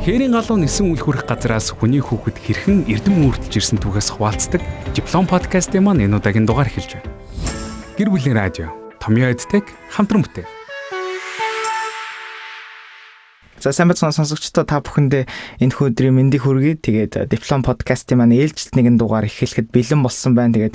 Хээрийн галуу нисэн үл хүрэх газраас хүний хүүхэд хэрхэн эрдэм үүртэж ирсэн түүхээс хуваалцдаг Диплом подкастын маань энэ удаагийн дугаар эхэлж байна. Гэр бүлийн радио Томьёо Эдтек хамтран бүтэв. За сайн бацхан сонсогчдоо та бүхэндээ энэ өдрийн мэндийг хүргэе. Тэгээд Диплом подкастын маань ээлжилт нэгэн дугаар эхлэхэд бэлэн болсон байна. Тэгээд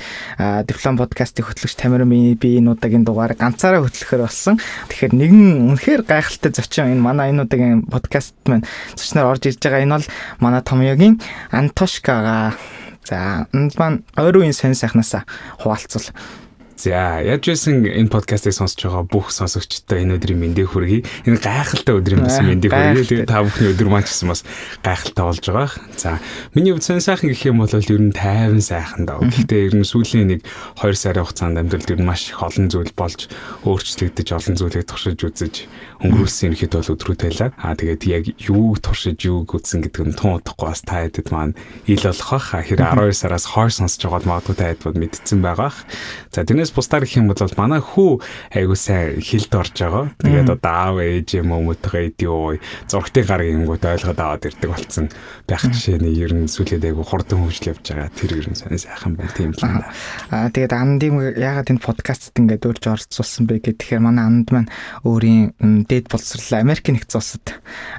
Диплом подкастын хөтлөгч Тамир би энэ удаагийн дугаар ганцаараа хөтлөхөр болсон. Тэгэхээр нэгэн үнэхээр гайхалтай зочин энэ манай энэ удаагийн подкаст маань зочноор орж ирж байгаа. Энэ бол манай Томьёогийн Антошкага. За энэ маань ойрын сонь сайхнасаа хуваалцвал. За яаж байсан энэ подкастыг сонсож байгаа бүх сонсогчдод энэ өдрийн мэндийг хүргэе. Энэ гайхалтай өдрийн бас мэндийг хүргэе. Тэгээд та бүхний өдөр маань ч гэсэн бас гайхалтай болж байгаа. За миний хувьд сонь сайхан гэх юм бол ер нь тайван сайхан даа. Гэхдээ ер нь сүүлийн нэг 2 сарын хугацаанд амьдралд ер нь маш их олон зүйл болж өөрчлөгдөж олон зүйлийг туршиж үзэж өнгөрүүлсэн ихэд бол өдрүүд байлаа. Тэгээд яг юуг туршиж юуг үзсэн гэдэг нь тун удахгүй бас та хэдэд маань ил болох бах. Хэрэг 12 сараас хойш сонсож байгаад магадгүй та хэд bod мэдсэн байгаа. За тэрнээс бусдаар гэх юм бол манай хүү айгуу сайн хилд орж байгаа. Тэгээд одоо аав ээж юм уу мөтгөө идөө зургтын гар гингүүд ойлгоод аваад ирдэг болсон байх жишээний ер нь сүлээд айгуу хурдан хөгжил явж байгаа. Тэр ер нь сайхан байна тийм л байна. Тэгээд андим ягаад энэ подкастт ингээд өөрж орцуулсан бэ гэхээр манай анд маань өөрийн дээд боловсрол Америк нэгдсэн улсад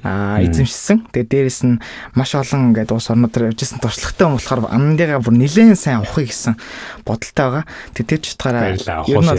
эзэмшсэн. Тэгээд дээрэс нь маш олон ингээд улс орнуудаар явжсэн туршлагатай болохоор андыгаа бүр нэлээд сайн ухах гэсэн бодолтой байгаа. Тэгээд ч утгаараа ер нь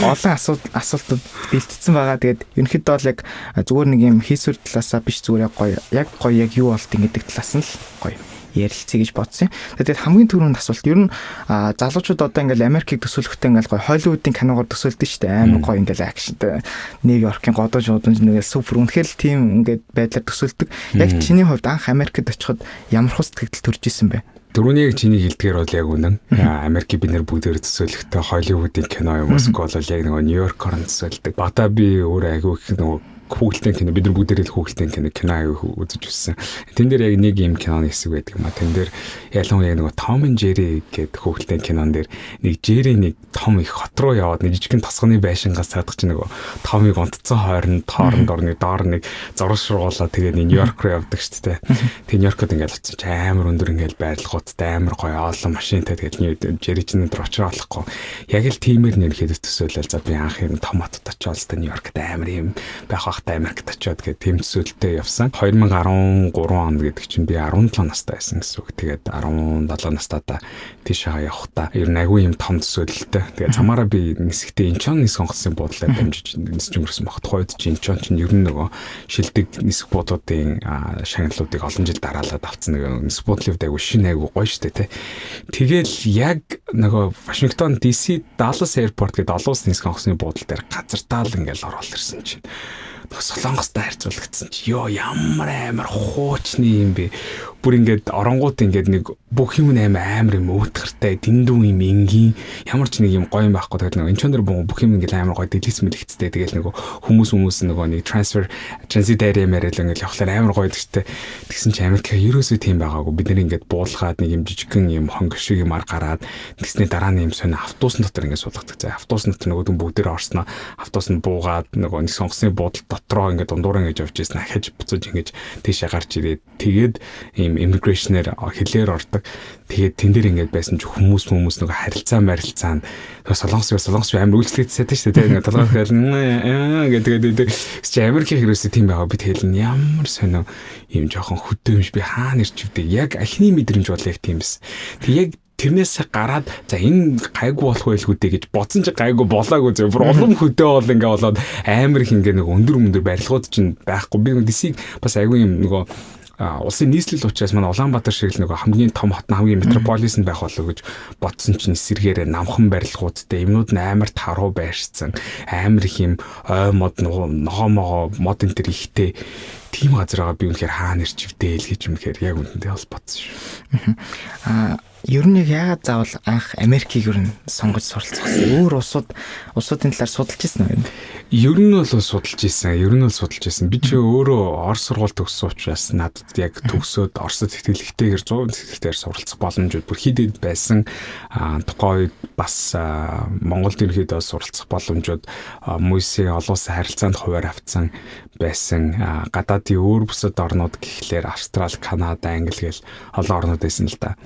олон асуултууд бэлтгэсэн байгаа. Тэгээд ерөнхийдөө бол яг зүгээр нэг юм хийсвэр талаасаа биш зүгээр гоё яг юу болт ингэдэг талаас нь л гоё ярилцъя гэж бодсон юм. Тэгээд хамгийн түрүүнд асуулт ер нь залуучууд одоо ингээл Америкийг төсөөлөхдөө ингээл гоё Холливуудын киногоор төсөөлдөг шүү дээ. Амар гоё ингээл акшнтай Нью-Йоркийн годож нэг супер үнэхээр л тийм ингээд байдлаар төсөөлдөг. Яг чиний хувьд анх Америкт очиход ямар хус сэтгэл төрж исэн бэ? Дөрөвний чиний хэлдгээр бол яг үнэн. Америкийг бид нэр бүгдээр төсөөлөхдөө Холливуудын кино юм эсвэл яг нэг Нью-Йоркоор төсөөлдөг. Бата би өөрөө айгүй их нөгөө хүүхэлдэйн кино бид нар бүгдээрээ л хүүхэлдэйн кино аягүй үзэж өссөн. Тэн дээр яг нэг юм киноны хэсэг байдаг юм а. Тэн дээр ялангуяа нөгөө Том and Jerry гэдэг хүүхэлдэйн кинон дээр нэг Jerry нэг Том их хот руу яваад нэг жижигхэн тосгоны байшингаас цаадах чинь нөгөө Томыг онцгой хооронд орны доор нэг зураг шургуулаад тэгээд Нью-Йорк руу явдаг шүү дээ. Тэг Нью-Йоркод ингээд очиж амар өндөр ингээд байрлахуудтай амар гоё олон машинтай тэгээд Jerry чинь өндөр очроолохгүй. Яг л тиймэр нэрхэд төсөөлөл за би анх юм Том хотод очиод Нью-Йоркт амар юм байх Америкт очиод гэдэг тийм төсөөлөлтөд явсан. 2013 он гэдэг чинь би 17 настай байсан гэсэн үг. Тэгээд 17 настайдаа тийшээ явахдаа ер нь агүй юм том төсөөлөлтөд. Тэгээд цамаараа би нисгтээ Инчон нисэх онгоцны буудлаар дамжиж нисэж өнгөрсөн багт. Тухайд чинь Инчон чинь ер нь нөгөө шилдэг нисэх буудлуудын шагналуудыг олон жил дараалаад авцсан нэг нисэх буудлын агүй шинэ агүй гоё штэ тэ. Тэгэл яг нөгөө Вашингтон DC Dallas Airport гэдэг олон улсын нисэх онгоцны буудлын дээр газартаа л ингээл ороод ирсэн чинь Солонгостой харьцуулагдсан чи ёо ямар амар хуучны юм бэ. Бүр ингээд оронгууд ингээд нэг бүх юм амар юм өөтгөртэй дэндүү юм энгийн ямар ч нэг юм гоё юм байхгүй. Тэгээд нэг энчонер бүх юм ингээд амар гоё дэлгэц мэлгэцтэй. Тэгээд нэг хүмүүс нөгөө нэг transit area мэрэл ингээд явахлаар амар гоё гэжтэй. Тэгсэн чи Америк ерөөсөө тийм байгаагүй. Бид нэр ингээд буулгаад нэг юм жижигхэн юм хонг шиг юмар гараад тэгсний дараа нь юм сонио автобус дотор ингээд суулгадаг. За автобус дотор нөгөөдөн бүгдээр орсноо автобус нь буугаад нөгөө нэг сонгосны буудлын дотроо ингээд дундуур ингэж явж ирсэн. Ахиж буцаж ингэж тийшээ гарч ирээд тэгээд immigration-ээр хэлээр ордог. Тэгээд тэн дээр ингээд байсан ч хүмүүс нөгөө харилцаа солонгос амар үйлчлэгдсэн шүү дээ. Тэгээд толгойд гэдэг чи Америкийн хэрэгсээ тийм байгаа. Би тэгэл ямар сонио юм жоохон хөдөөмж би хаана ирчвдэг. Яг ахны мэдрэмж бол яг тийм байсан. Тэг яг тэрнээс гараад за энэ гайгүй болох байлгүүдээ гэж бодсон чи гайгүй болоогүй зөв. Бүр улам хөдөө бол ингээ болоод амар их ингээ нэг өндөр барилгууд чинь байхгүй. Би дисийг бас айгүй юм нөгөө улсын нийслэл учраас манай Улаанбаатар шиг л нөгөө хамгийн том хот хамгийн метрополис нь байх болов гэж бодсон чинь эсэргээрээ намхан барилгуудтай юмнууд нь амар таруу байршсан. Амар их юм ой мод ногоомоо мод энэ төр ихтэй тийм газараа би үнэхээр хаана ирчвдээ л гэж юм гэхээр яг үнэндээ бол бодсон шүү. Ер нь яагаад заавал анх Америкийг ер нь сонгож суралцсан? Өөр улсуудын талаар судалж ирсэн үү? Ер нь бол судалж ирсэн. Би ч өөрөө Орос сургууль төгссөн учраас надад яг төгсөөд Оросд тэтгэлэгтэйгээр 100% тэтгэлгээр суралцах боломжууд бүр хэд байсан. Тухайн үед бас Монголд ерөнхийдөө суралцах боломжууд мөсийн олон улсын харилцаанд хуваар авцсан байсан. Гадаадын өөр бусад орнууд гэхлээр Австрали, Канада, Англи гэл олон орнууд байсан л да.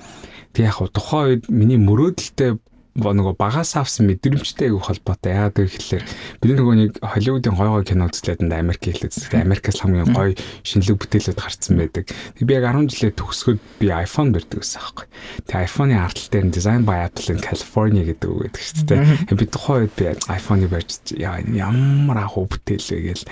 Тэг яг тухайн үед миний мөрөөдөлтэй нөгөө багаас авсан мэдрэмжтэй аяг холбоотой. Яагаад гэвэл бид нөгөө нэг Холливуудын гой кино үзлээд Америк хэлээд Америкаас хамгийн гой шинэлэг бүтээлүүд гарцсан байдаг. Тэг би яг 10 жилээ төгсгöd би iPhone барьдаг байсан аахгүй. Тэг iPhone-ы ардтал дээр Design by Apple in California гэдэг үг гэдэг шүү дээ. Би тухайн үед би iPhone-ы барьж ямар ахуй бүтээл вэ гээл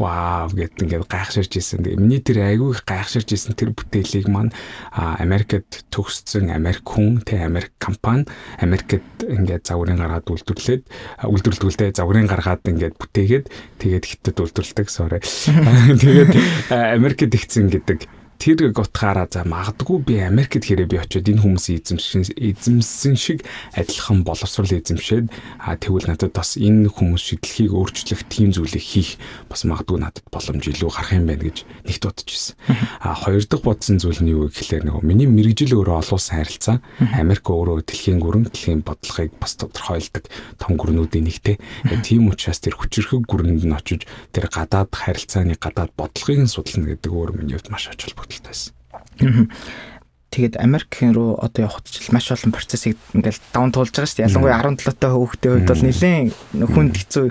вау гэд ингээд гайхширж ирсэн. Тэг миний тэр аягүй гайхширж ирсэн тэр бүтээлийг маань Америкт төгссөн Америк хүн тэг Америк компани Америкт ингээд загварын гаргаад үйлдвэрлэдэгтэй загварын гаргаад ингээд бүтээгээд тэгээд хятад үйлдвэрлэдэг тэгээд Америкт игцэн гэдэг тэр утгаараа за магадгүй би Америкт хэрэг би очиод энэ хүмүүсийн эзэмсэн шиг адилхан боловсрол эзэмшээд тэгвэл надад бас энэ хүмүүс шидлхийг өөрчлөх тийм зүйлийг хийх бас магадгүй надад боломж илүү гарах юм байна гэж нэгт бодож ирсэн. Хоёр дахь бодсон зүйл нь юу гэхээр нөгөө миний мэрэгжил өөрөө олон улсын харилцаа Америк өөрөө дэлхийн гүрэн дэлхийн бодлогыг бас тодорхойлдог том гүрнүүдийн нэгтэй. Тийм учраас тэр хүчирхэг гүрэнд нь очиж тэр гадаад харилцааны гадаад бодлогыг нь судална гэдэг өөр миний хувьд маш ач холбогдолтой. Тэгээд Америк руу одоо явахд ч маш олон процессыг ингээл даван туулж байгаа шүү дээ. Ялангуяа 17 таа хүүхдийн хувьд бол нэлээд хүнд хэцүү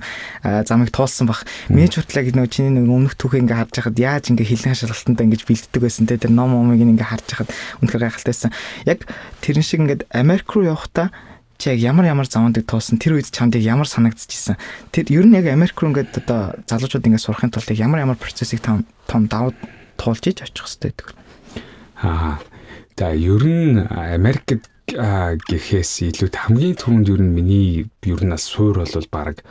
замыг туулсан баг. Мэж хүртлээ гэдэг нөгөө чиний нөгөө өмнөх түүхээ ингээ харж байхад яаж ингээ хилэн шалгалтандаа ингэж бэлддэг байсан те тэр номыг ингээ харж байхад үнэхээр гайхалтайсан. Яг тэрэн шиг ингээд Америк руу явахдаа чи яг ямар замуудыг туулсан тэр үед чамд ямар санагдчихсэн. Тэр ер нь яг Америк руу ингээд одоо залуучууд ингээ сурахын тулд ямар процессыг том давуу туулж иж очих хэрэгтэй гэдэг. За ер нь Америкт гэхээс илүү хамгийн түрүүнд ер нь миний ер нь суур бол баг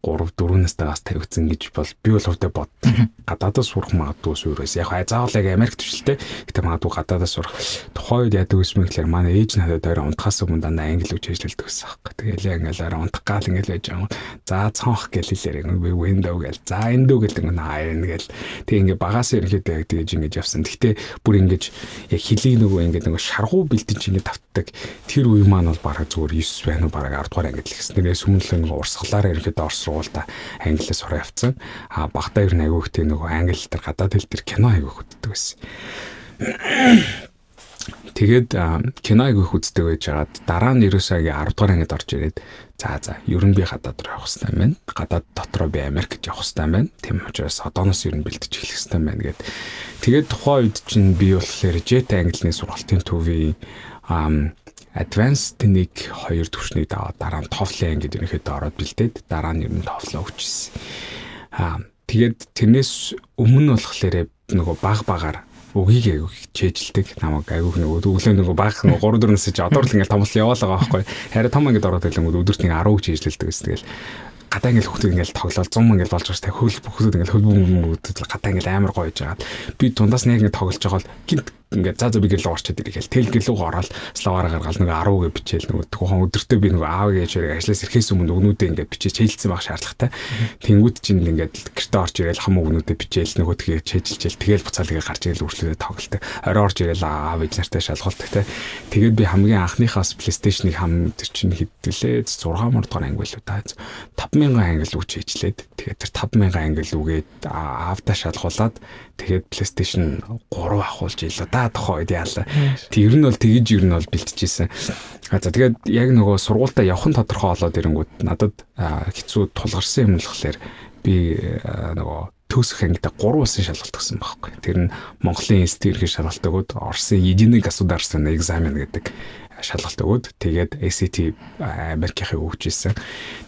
3-4 настайгаас тавигдсан гэж бол би бол хувьдаа боддог. Гадаадаас сурах магадгүй суурьс. Яг заавал яг Америк төвшөлтэй. Гэтэ магадгүй гадаадаас сурах. Тухайн үед яадаг гэсэн мэтлэр манай ээж надад орой унтахаас өмнө дандаа англи үг хэлдэг байсан хэрэг. Тэгэл ингээл орой унтах гал ингээл байж байгаа. За цонх гэл хэлээрээ би window гэл. За эндүү гэл нэг гэл. Тэг ингээ багаас ерөнхийдөө яг тэгэж ингэж явсан. Гэтэ бүр ингэж яг хилийг ингээ шаргуу бэлдэж ингээ тавтдаг. Тэр үе маань бол бараг зүгээр 9 байна уу бараг 10 дугаар англи гэсэн. Тэрээс өмнө нэг урсгалаараа ерөнхийдөө орсон сургуультай англиас сураа явцсан. Багтаа ер нь аягүй ихтэй нөгөө англи дээр гадаад хэл дээр кино аягүй үздэг байсан. Тэгээд кино аягүй үздэг байж хагаад дараа нь ерөөсөө 10 дугаар ангид орж ирээд за ер нь би гадаад руу явах хэрэгтэй байна. Гадаад дотроо би Америкт явах хэрэгтэй байна. Тийм учраас одооноос ер нь бэлдэж эхлэх хэрэгтэй байна гэд. Тэгээд тухайн үед чинь би болохоор JET английн сургалтын төвийн Advanced 1-2 төвшнийг даваад дараа нь TOEFL ингээд ерөнхийдөө ороод бэлдээд дараа нь ер нь TOEFL өгчихсэн. Тэгээд тэрнээс өмнө болохоор нөгөө багаар өгийг аягүй чэйжилдэг намайг аягүй нөгөө өглөө нөгөө баг 3-4 насч одоо л ингээд томлол яваалаа байхгүй. Харин том ингээд ороод байлгүй өдөрт нэг 10 үг чэйжилдэг гэсэн. Тэгэл гадаа ингээд хүүхдүүд ингээд тоглол 100 ингээд болж байгаа шүү дээ. Хүүхдүүд ингээд хөлбөмбөд гадаа ингээд амар гоё жагаад би дундаас нэг ингээд тоглож байгаа бол гинт ингээд за би гэл орчод ирэхэл тэл гэлүүг ороод словаар гаргаал нэг 10 гэ бичээл нөгөө тухайн өдөртөө би нөгөө аав гэж ажиллаас ирэхээс өмнө өгнүүдээ ингээд бичиж хэлсэн байх шаардлагатай. Тэнгүүд чинь ингээд гэртээ орж ирээл хам өгнүүдээ бичээл нөгөө тгээ чэжилжээл тэгэл буцаал ингээд гарч ирээл үргэлжлүүлээ тоглолтой. Орой орж ирээл аав ээж нартай шалгуулдаг те. Тэгээд би хамгийн анхныхаас PlayStation-ыг хам тэр чинь хэдүүлээ 6 мөр дугаар анги байлуу та 5000 англи үг чийжлээд тэгээд тэр 5000 англи үгээд аавдаа шалгуулад тэгээд PlayStation 3 авахулж ийлээ да тухайн үед яалаа. Тэр нь бол тэгж ер нь бол бэлтжижсэн. За тэгээд яг нөгөө сургуультаа явахын тодорхой болоод ирэнгүүт надад хэцүү тулгарсан юм болохоор би нөгөө төгсөх ангида 3 улсын шалгалт өгсөн байхгүй. Тэр нь Монголын институтын шалгалт өгөөд Оросын единый государственный экзамен гэдэг шалгалт өгөөд тэгээд ACT Америкийн өгчээсэн.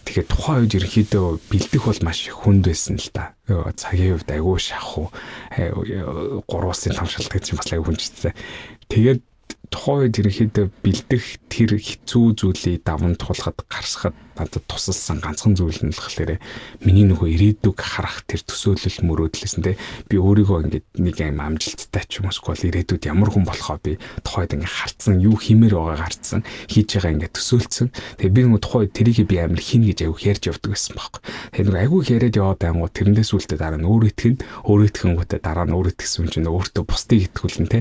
Тэгээд тухайн үед ерөнхийдөө бэлдэх бол маш хүнд байсан л да. Цагийн хувьд айгүй шахуу 3 улсын том шалгалт гэж бас айгүй хүнжтэй. Тэгээд тухайн үед ерөнхийдөө бэлдэх тэр хэцүү зүйлийг даван туулахад гарсахад надад тусалсан ганцхан зүйл нь болохоор миний нөгөө ирээдүг харах тэр төсөөлөл мөрөөдлөөс нь би өөрийгөө ингээд нэг юм амжилттай ч юм уусгүй бол ирээдүйд ямар хүн болохоо би тухайд ингээд харцсан, юу хиймээр байгааг харцсан, хийж байгаа ингээд төсөөлцсөн. Тэгээ би нөгөө тухайд тэрийг би амар хийнэ гэж аягүй ярьж явдаг байсан байхгүй. Тэгээ нөгөө аягүй яриад яваад ангуу тэрэндээс үлдээ дараа нь өөрөө итгэнгүүтээ дараа нь өөрөө итгэсэн чинь өөртөө бусдыг итгүүлэн те.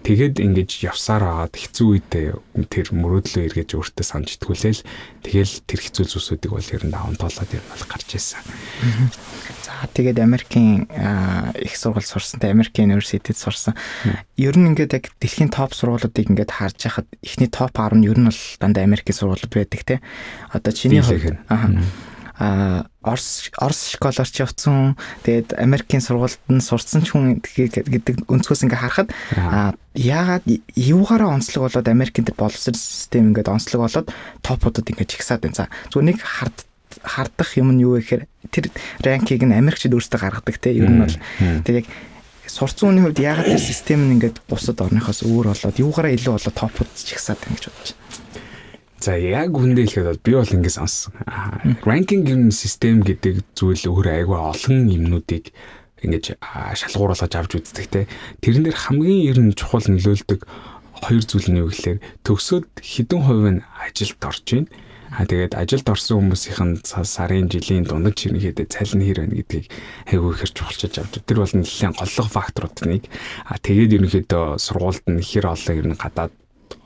Тэгээд ингэж явсаар аваад хэцүү үедээ тэр мөрөөдлөө эргэж өөртөө санаж итгүүлээл тэгэл тэр хэцүү зүйлсүүдийг бол ер нь даван тоолоод ер нь бол гарч ирсэн. За тэгээд Америкийн их сургууль сурсантай, Америкийн университет сурсан. Ер нь ингээд яг дэлхийн топ сургуулиудыг ингээд харж байхад эхний топ 10 нь ер нь бол дандаа Америкийн сургуулиуд байдаг те. Одоо чиний хувьд Орос школоорч явцсан. Тэгээд Америкийн сургуульд нь сурсан ч хүн гэдэг өнцгөөс ингээ харахад яагаад юугаараа онцлог болоод Америкийн тэр боловсрол систем ингээд онцлог болоод топуудад ингээд жигсаад байна. За зүгээр нэг хардах юм нь юу вэ гэхээр тэр ранкийг нь Америкчид өөрсдөө гаргадаг те. Ер нь бол тэгээд яг сурцсан хүний хувьд яагаад тэр систем нь ингээд бусад орныхоос өөр болоод юугаараа илүү болоод топууд жигсаад байна гэж бодож байна. За яг үндэ хэлэхэд бол би бол ингэ сонссон. Ранкинг систем гэдэг зүйл өөр айгүй олон юмнуудыг ингэж шалгууруулж авч үздэг те. Тэрэн дээр хамгийн ер нь чухал нөлөөлдөг хоёр зүйл нь юу гэхээр төгсөөд хэдэн хувь нь ажилд орж байна. Тэгээд ажилд орсон хүмүүсийн сарын жилийн дундаж чинийхэд цалин хэр байна гэдгийг айгүй ихэр чухалчилж авдаг. Тэр бол нэлээд голлох факторууд нэг. Тэгээд ерөнхийдөө сургуульд нь хэр олон ер нь гадаад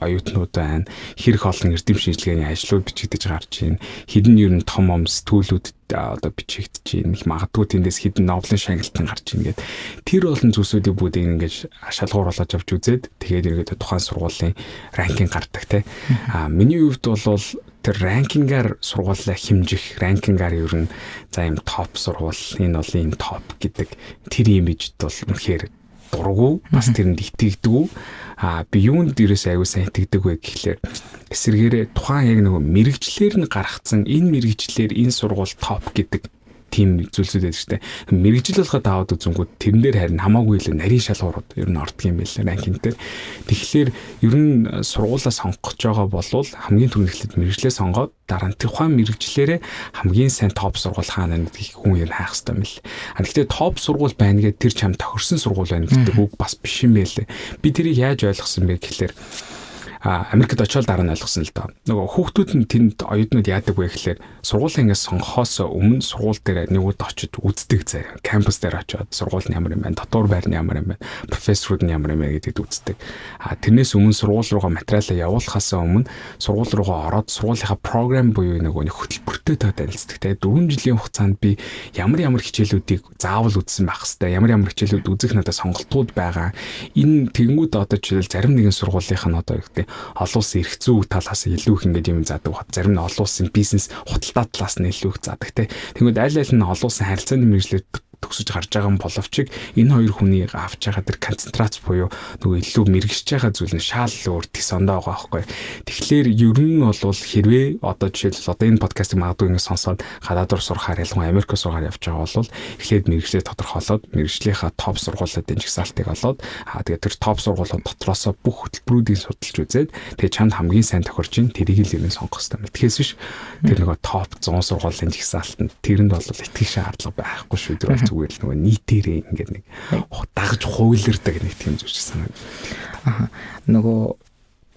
оюутнууд байна. Хэрэг олон эрдэм шинжилгээний ажлууд бичигдэж гарч байна. Хэдэн ер нь том сэтгүүлүүд одоо бичигдэж байна. Магадгүй тэндээс хэдэн Нобелийн шагналтан гарч байна гэдэг. Тэр олон зүйлсүүдийг бүгдийг ингэж шалгууруулж авч үзээд тэгээд ерөөдөө тухайн сургуулийн ранкинг гардаг те. Миний хувьд бол тэр ранкингаар сургуулаа хэмжих, ранкингаар ер нь за юм топ сургууль, энэ бол ийм топ гэдэг тэр имижд бол үнэхээр дургу, бас тэрэнд итгэдэг. Би юунд дээрээс аягүй сайн итгэдэг вэ гэхлээр эсэргээрээ тухайн яг нөгөө мэрэгчлэр нь гаргацсан энэ мэрэгчлэр энэ сургууль топ гэдэг тийм зүйлсүүд байдаг шүү дээ. Мэргэжил болоход аваад үзэнгүүт тэрэн дээр харин хамаагүй илүү нарийн шалгуурууд ер нь ордог юм байна ранкинг дээр. Тэгэхээр ер нь сургуулаа сонгож байгаа болвол хамгийн түрүүнд мэргэжлээ сонгоод дараа нь тухайн мэргэжлээрээ хамгийн сайн топ сургууль хаана гэдгийг хүн ер нь хайх хэрэгтэй юм л. Гэхдээ топ сургууль байна гэдэг тэр чам тохирсон сургууль байна гэдэг үг бас биш юм байлээ. Би тэрийг яаж ойлгосон бэ гэхлээр Америкт очиод дараа нь ойлгосон л доо. Нөгөө хүүхдүүд нь тэнд оюутнууд яадаг вэ гэхлээр сургуулийн ингээс сонгохоос өмнө сургууль дээр нэгүүд очиж үздэг заяа. Кампус дээр очиод сургууль нь ямар юм байна, дотор байр нь ямар юм байна, профессорууд нь ямар юм бэ гэдэгт үздэг. Тэрнээс өмнө сургууль руугаа материалаа явуулахаас өмнө сургууль руугаа ороод сургуулийнхаа програм буюу нөгөө хөтөлбөртэй танилцдаг. Тэгээ 4 жилийн хугацаанд би ямар хичээлүүдийг заавал үзсэн байх хэвээр, ямар хичээлүүд үзэх надад сонголтууд байгаа. Энэ тэгэнгүүт одоо жишээл зарим нэгэн сургуулийнх нь одоо гэдэг олон улсын эрх зүй талаас илүү их ингээд юм заадаг бат. Зарим нь олон улсын бизнес худалдаа талаас нь илүү их заадаг те. Тэгмээд аль нь олон улсын харилцааны мэргэжлэр төгсөж гарч байгаа боловч энэ хоёр хүний авч байгаа тэр концентрац буюу нөгөө илүү мэрэгжиж байгаа зүйл нь шаал өөр тис ондоо байгаа байхгүй. Тэгэхээр ер нь бол хэрвээ одоо жишээлбэл одоо энэ подкастыг магадгүй ингэ сонсоод гадаад руу сурахаар ялангуяа Америк сурахаар явж байгаа бол эхлээд мэрэгжлээ тодорхойлоод мэрэгжлийнхаа топ сургуулиудын жагсаалтыг олоод тэгээд тэр топ сургуулиуд дотроос бүх хөтөлбөрүүдийг судалж үзээд тэгээд чамд хамгийн сайн тохирч ин тэрийг л юм сонгох хэрэгтэй юм. Тэгэхээс биш тэр нөгөө топ 100 сургуулийн жагсаалтанд тэрэнд бол итгэх шаардлага байхгүй шүү дээ. Зүгээр л нөгөө нийтээрээ ингээд нэг дагж хуйлардаг нэг тийм зүйл санагдав. Нөгөө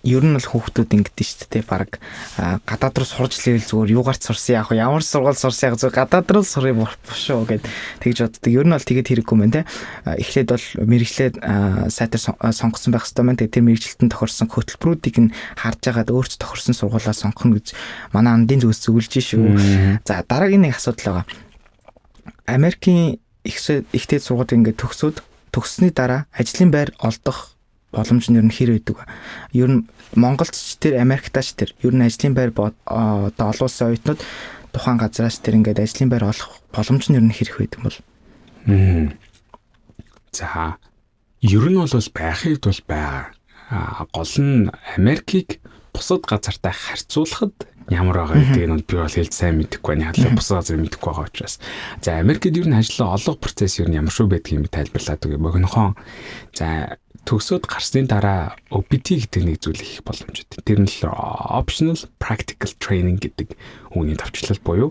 ер нь бол хүүхдүүд ингэдэж шүү дээ. Бараг гадаад руу сурж лээвэл зүгээр юугаар ч сурсан яах вэ? Ямар сургууль сурсан яах вэ? Гадаад руу сурах бошоо гэд тэгж боддог. Ер нь бол тэгээд хэрэггүй мэн те. Эхлээд бол мэрэгчлээ сайтар сонгосон байх хэрэгтэй мэн. Тэгээд тэр мэрэгчлэлтэн тохирсон хөтөлбөрүүдийг нь харж агаад өөрсдөө тохирсон сургуулаа сонгох гэж манай андын зүгээс зөвлөж шүү. За дараагийн нэг асуудал байгаа. Америкийн ихтэй сургуулийг ингээд төгссөний дараа ажлын байр олдох боломж нь ер нь хэр байдаг вэ? Ер нь Монголч тэр Америктаач тэр ер нь ажлын байр одоо олон улсын оюутнууд тухайн газраас тэр ингээд ажлын байр олох боломж нь ер нь хэрэг байдаг бол. За ер нь бол байхыг бол байгаа. Гол нь Америкийг бусад газартай харьцуулахад ямар байгаа гэдгийг нь би бол хэлж сайн мэдэхгүй байна. Хаалт бусад газар мэдэхгүй байгаа учраас. За Америкт ер нь ажлаа олох процесс ер нь ямар шүү байдгийг тайлбарлаад өгье. Богинохон. За төгсөөд гарсны дараа OPT гэдэг нэг зүйл хийх боломжтой. Тэр нь л optional practical training гэдэг үгний товчлол буюу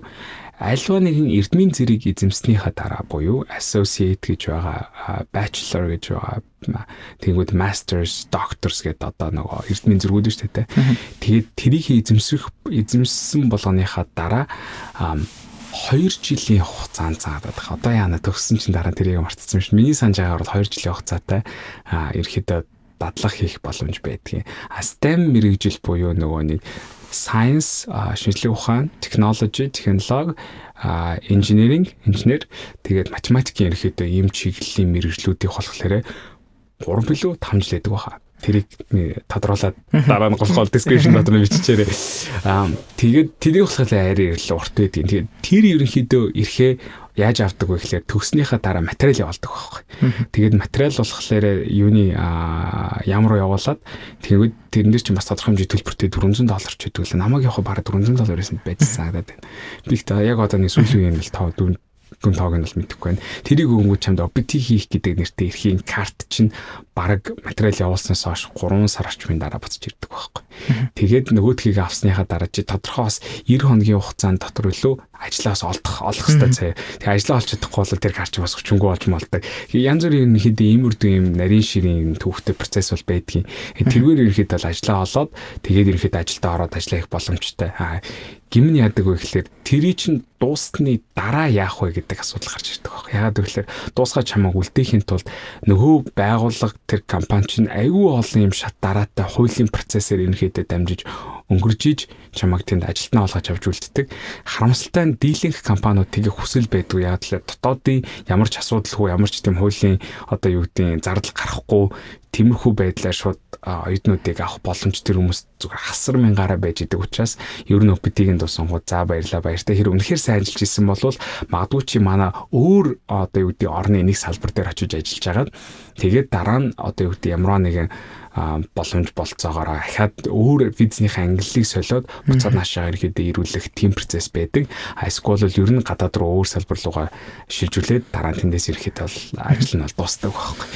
альва нэгэн эрдмийн зэрэг эзэмснийхаа дараа буюу associate гэж байгаа, bachelor гэж байгаа, тэгвэл masters, doctors гэдэг одоо нөгөө эрдмийн зэргүүд шүү дээ. Тэгээд тэрийг эзэмсэн болгоныхаа дараа 2 жилийн хугацаанд заадаг. Одоо яана төгссөн чинь дараа тэрийг мартсан юм шиг. Миний санаж байгаагаар бол 2 жилийн хугацаатай ерөөхдөө дадлага хийх боломж байдгийг. STEM мэрэгжил буюу нөгөө нэг science, шинжлэх ухаан, technology, технологи, engineering, инженер, тэгээд математикийн ерөөхдөө ийм чиглэлийн мэрэгжлүүдийг болохоор 3 билүү 5 жил байдаг баха. Тэрийг тодруулаад дараа нь голгол description дотор нь биччихээрэй. Тэгээд тэрийг болохоор арай л урт байдаг. Тэгээд тэр ерөнхийдөө ирэхээ яаж авдаг вэ гэхээр төгснөхийн дараа материал явуулдаг байхгүй. Тэгээд материал болохоор юуны ямар явуулаад тэгээд тэрэн дээр чинь бас тодорхой хэмжээ төлбөртэй $400 ч гэдэг л намайг явах бараг $400 байсан байж санагдаад байна. Би ихтэй яг одоо нэг сүүлийн юм л 5 гүн тоог нь бол мэдэхгүй байна. Тэрийг өнгөө чамд OPT хийх гэдэг нэртэй эрхийн карт чинь бараг материал явуулснаас хойш 3 сар орчмын дараа буцаж ирдэг байхгүй. Тэгээд нөгөөдхийг авсныхаа дараа чи тодорхой бас 90 хоногийн хугацаанд дотор үлээ ажлаас олох хэвээр цаа. Тэгээ ажлаа олж чадахгүй бол тэр карт бас өчөнгөө болж малдаг. Янз бүрийн хэд ийм үрдүн ийм нарийн ширийн төвхтэй процесс бол байдгийн. Тэргээр ерөөхдөө бол ажлаа олоод тэгээд ерөөхдөө ажилдаа ороод ажиллах их боломжтой. Гимн яадаг вэ гэхээр тэрий чинь дуусны дараа яах вэ гэдэг асуудал гарч ирдэг байна. Яагаад гэвэл дуусгаж чамайг үлдээхийн тулд нөгөө байгууллага тэр компани чинь аюул олон юм шат дараатай хуулийн процессор ерөнхийдөө дамжиж өнгөржиж чамайг тэнд ажилтнаа олгож авч үлддэг. Харамсалтай нь дийлэнх компаниуд тийг хүсэл байдаг. Яагаад гэвэл дотоодын ямар ч асуудалгүй ямар ч тийм хуулийн одоо юу гэдэг зардал гарахгүй тиймэрхүү байдлаар шууд оюутнуудыг авах боломж тэр хүмүүс зүгээр хасар мянгаараа байж идэг учраас ер нь OPT-ийн дуусангууд за баярлаа баяртай хэрэг үнэхээр сайн ажиллаж исэн бол магадгүй чи манай өөр одоо юу гэдэг орны нэг салбар дээр очиж ажиллаж агаад тэгээд дараа нь одоо юу гэдэг ямар нэгэн боломж болцоогоор ахаад өөр визнийхээ ангиллыг солиод буцаад наашаа ирэхдээ ирүүлэх тийм процесс байдаг. Эсвэл бол ер нь гадаад руу өөр салбар руугаа шилжүүлээд дараа нь тэндээс ирэхэд бол ажил нь бол дуустдаг байхгүй.